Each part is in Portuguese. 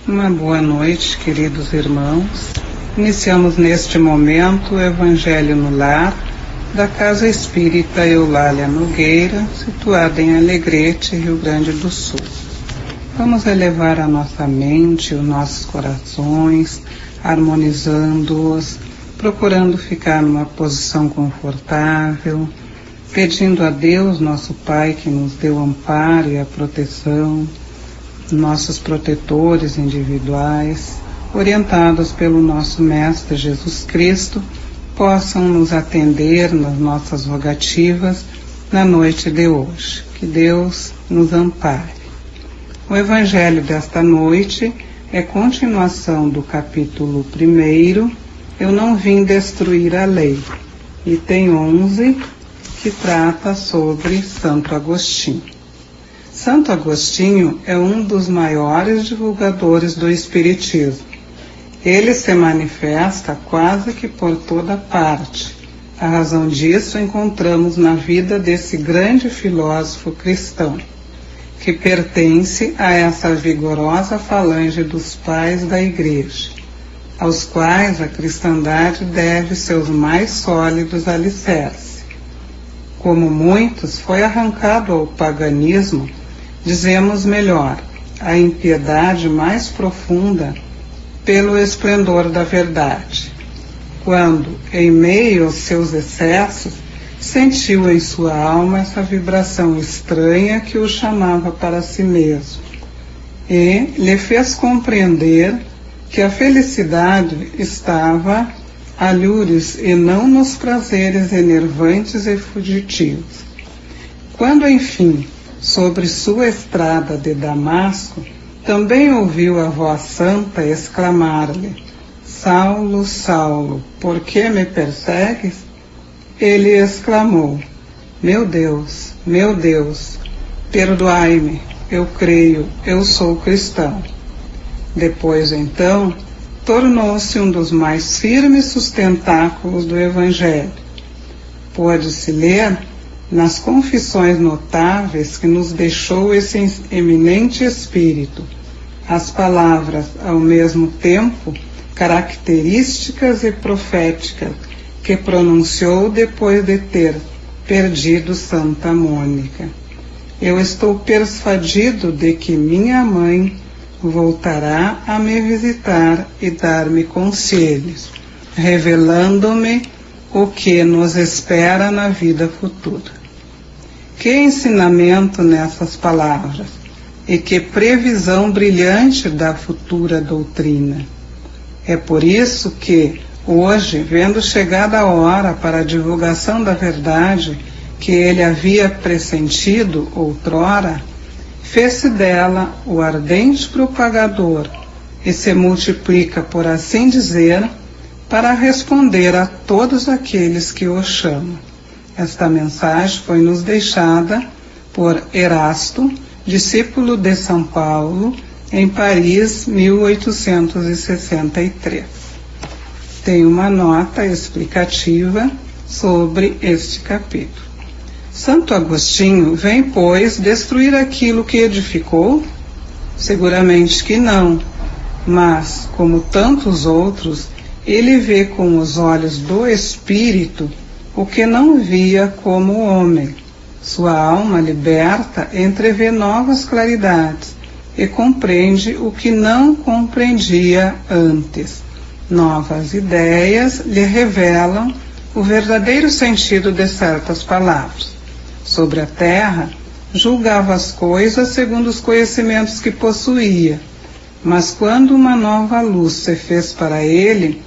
Uma boa noite, queridos irmãos. Iniciamos neste momento o Evangelho no Lar da Casa Espírita Eulália Nogueira, situada em Alegrete, Rio Grande do Sul. Vamos elevar a nossa mente, os nossos corações, harmonizando-os, procurando ficar numa posição confortável, pedindo a Deus, nosso Pai, que nos deu o amparo e a proteção, nossos protetores individuais, orientados pelo nosso Mestre Jesus Cristo, possam nos atender nas nossas rogativas na noite de hoje. Que Deus nos ampare. O Evangelho desta noite é continuação do capítulo 1, Eu não vim destruir a lei, item 11, que trata sobre Santo Agostinho. Santo Agostinho é um dos maiores divulgadores do Espiritismo. Ele se manifesta quase que por toda parte. A razão disso encontramos na vida desse grande filósofo cristão, que pertence a essa vigorosa falange dos pais da Igreja, aos quais a cristandade deve seus mais sólidos alicerces. Como muitos, foi arrancado ao paganismo, dizemos melhor, a impiedade mais profunda, pelo esplendor da verdade, quando, em meio aos seus excessos, sentiu em sua alma essa vibração estranha que o chamava para si mesmo, e lhe fez compreender que a felicidade estava alhures e não nos prazeres enervantes e fugitivos. Quando, enfim, sobre sua estrada de Damasco, também ouviu a voz santa exclamar-lhe: Saulo, Saulo, por que me persegues? Ele exclamou: meu Deus, perdoai-me, eu creio, eu sou cristão. Depois, então, tornou-se um dos mais firmes sustentáculos do Evangelho. Pode-se ler nas confissões notáveis que nos deixou esse eminente espírito, as palavras, ao mesmo tempo, características e proféticas, que pronunciou depois de ter perdido Santa Mônica. Eu estou persuadido de que minha mãe voltará a me visitar e dar-me conselhos, revelando-me o que nos espera na vida futura. Que ensinamento nessas palavras, e que previsão brilhante da futura doutrina. É por isso que, hoje, vendo chegada a hora para a divulgação da verdade que ele havia pressentido outrora, fez-se dela o ardente propagador e se multiplica, por assim dizer, para responder a todos aqueles que o chamam. Esta mensagem foi nos deixada por Erasto, discípulo de São Paulo, em Paris, 1863. Tem uma nota explicativa sobre este capítulo. Santo Agostinho vem, pois, destruir aquilo que edificou? Seguramente que não, mas, como tantos outros, ele vê com os olhos do Espírito o que não via como homem. Sua alma liberta entrevê novas claridades e compreende o que não compreendia antes. Novas ideias lhe revelam o verdadeiro sentido de certas palavras. Sobre a terra, julgava as coisas segundo os conhecimentos que possuía, mas quando uma nova luz se fez para ele,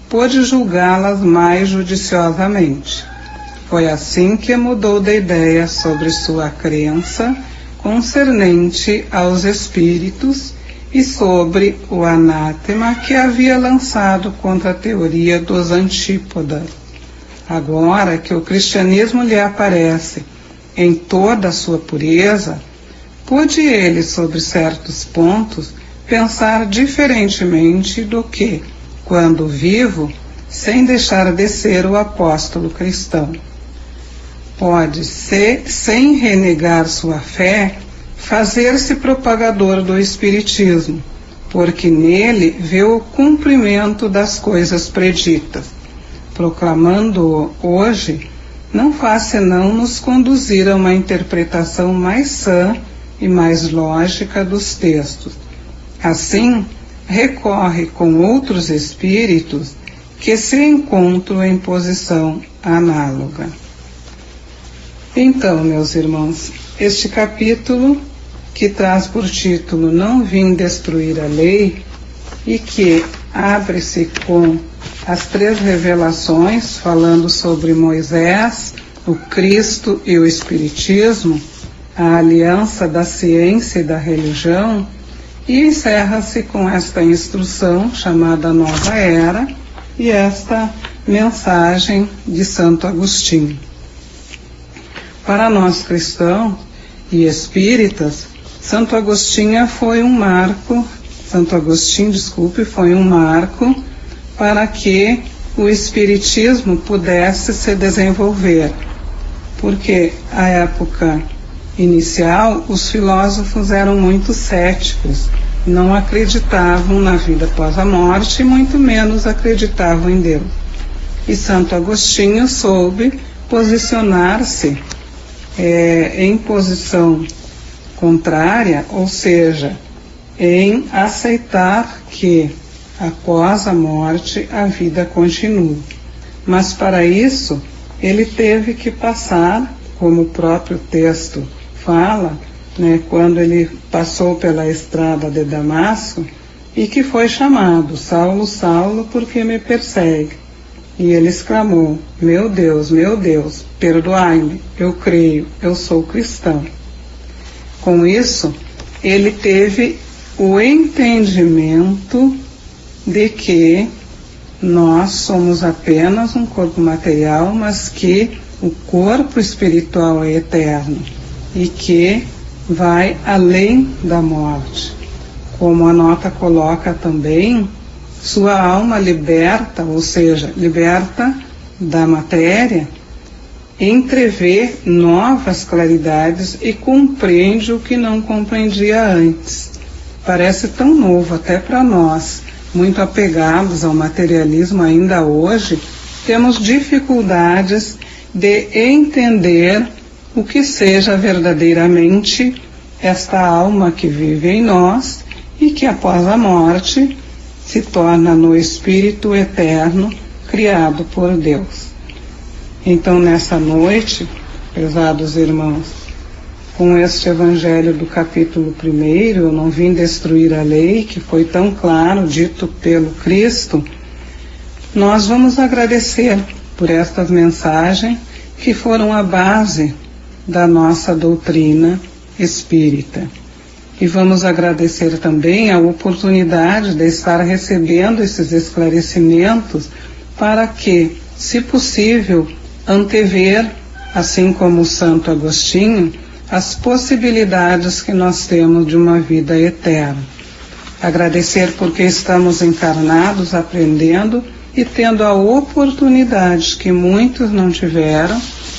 pôde julgá-las mais judiciosamente. Foi assim que mudou de ideia sobre sua crença concernente aos espíritos e sobre o anátema que havia lançado contra a teoria dos antípodas. Agora que o cristianismo lhe aparece em toda a sua pureza, pôde ele, sobre certos pontos, pensar diferentemente do que, quando vivo, sem deixar de ser o apóstolo cristão. Pode-se, sem renegar sua fé, fazer-se propagador do Espiritismo, porque nele vê o cumprimento das coisas preditas. Proclamando-o hoje, não faz senão nos conduzir a uma interpretação mais sã e mais lógica dos textos. Assim, recorre com outros espíritos que se encontram em posição análoga. Então, meus irmãos, este capítulo, que traz por título Não Vim Destruir a Lei, e que abre-se com as 3 revelações, falando sobre Moisés, o Cristo e o Espiritismo, a aliança da ciência e da religião, e encerra-se com esta instrução chamada Nova Era e esta mensagem de Santo Agostinho. Para nós cristãos e espíritas, Santo Agostinho foi um marco para que o espiritismo pudesse se desenvolver, porque à época inicial os filósofos eram muito céticos, não acreditavam na vida após a morte e muito menos acreditavam em Deus. E Santo Agostinho soube posicionar-se em posição contrária, ou seja, em aceitar que após a morte a vida continua. Mas para isso ele teve que passar, como o próprio texto fala, quando ele passou pela estrada de Damasco, e que foi chamado: Saulo, Saulo, por que me persegue? E ele exclamou: meu Deus, perdoai-me, eu creio, eu sou cristão. Com isso, ele teve o entendimento de que nós somos apenas um corpo material, mas que o corpo espiritual é eterno e que vai além da morte. Como a nota coloca também, sua alma liberta, ou seja, liberta da matéria, entrevê novas claridades e compreende o que não compreendia antes. Parece tão novo até para nós, muito apegados ao materialismo ainda hoje, temos dificuldades de entender o que seja verdadeiramente esta alma que vive em nós e que após a morte se torna no Espírito eterno criado por Deus. Então, nessa noite, prezados irmãos, com este Evangelho do capítulo 1, eu não vim destruir a lei, que foi tão claro, dito pelo Cristo, nós vamos agradecer por estas mensagens que foram a base da nossa doutrina espírita. E vamos agradecer também a oportunidade de estar recebendo esses esclarecimentos para que, se possível, antever, assim como o Santo Agostinho, as possibilidades que nós temos de uma vida eterna. Agradecer porque estamos encarnados, aprendendo e tendo a oportunidade que muitos não tiveram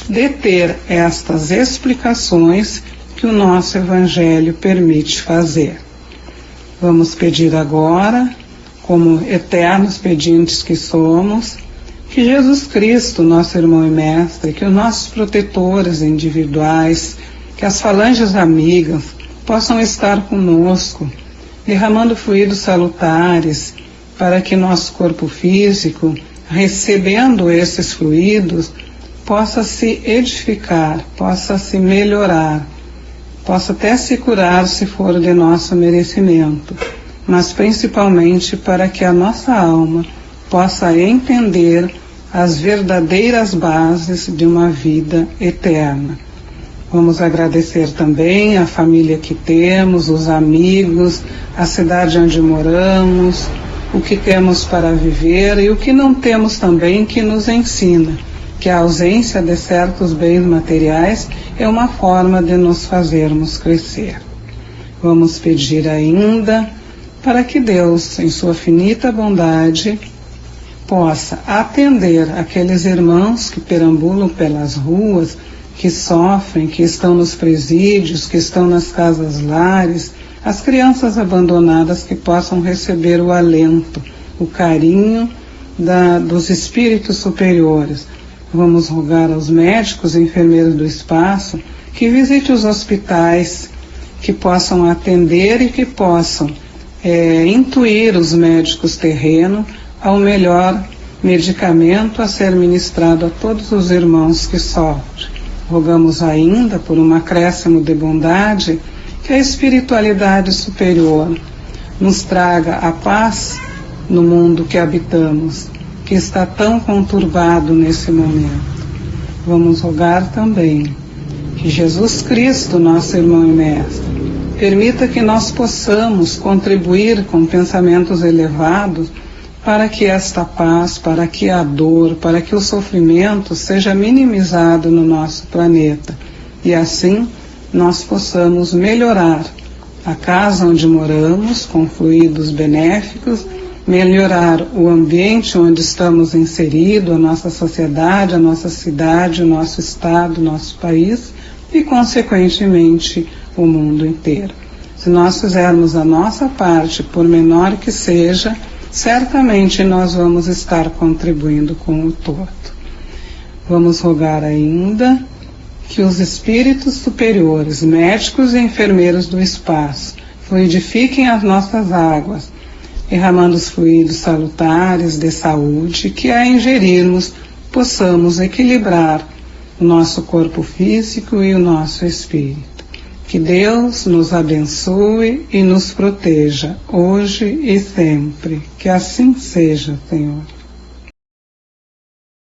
de ter estas explicações que o nosso Evangelho permite fazer. Vamos pedir agora, como eternos pedintes que somos, que Jesus Cristo, nosso irmão e mestre, que os nossos protetores individuais, que as falanges amigas possam estar conosco, derramando fluidos salutares, para que nosso corpo físico, recebendo esses fluidos, possa se edificar, possa se melhorar, possa até se curar se for de nosso merecimento, mas principalmente para que a nossa alma possa entender as verdadeiras bases de uma vida eterna. Vamos agradecer também a família que temos, os amigos, a cidade onde moramos, o que temos para viver e o que não temos também, que nos ensina que a ausência de certos bens materiais é uma forma de nos fazermos crescer. Vamos pedir ainda para que Deus, em sua finita bondade, possa atender aqueles irmãos que perambulam pelas ruas, que sofrem, que estão nos presídios, que estão nas casas lares, as crianças abandonadas que possam receber o alento, o carinho dos espíritos superiores. Vamos rogar aos médicos e enfermeiros do espaço que visitem os hospitais, que possam atender e que possam intuir os médicos terrenos ao melhor medicamento a ser ministrado a todos os irmãos que sofrem. Rogamos ainda, por um acréscimo de bondade, que a espiritualidade superior nos traga a paz no mundo que habitamos, que está tão conturbado nesse momento. Vamos rogar também que Jesus Cristo, nosso irmão e mestre, permita que nós possamos contribuir com pensamentos elevados para que esta paz, para que a dor, para que o sofrimento seja minimizado no nosso planeta e assim nós possamos melhorar a casa onde moramos com fluidos benéficos, melhorar o ambiente onde estamos inseridos, a nossa sociedade, a nossa cidade, o nosso estado, o nosso país e, consequentemente, o mundo inteiro. Se nós fizermos a nossa parte, por menor que seja, certamente nós vamos estar contribuindo com o todo. Vamos rogar ainda que os espíritos superiores, médicos e enfermeiros do espaço, fluidifiquem as nossas águas, derramando os fluidos salutares de saúde, que a ingerirmos possamos equilibrar o nosso corpo físico e o nosso espírito. Que Deus nos abençoe e nos proteja, hoje e sempre. Que assim seja, Senhor.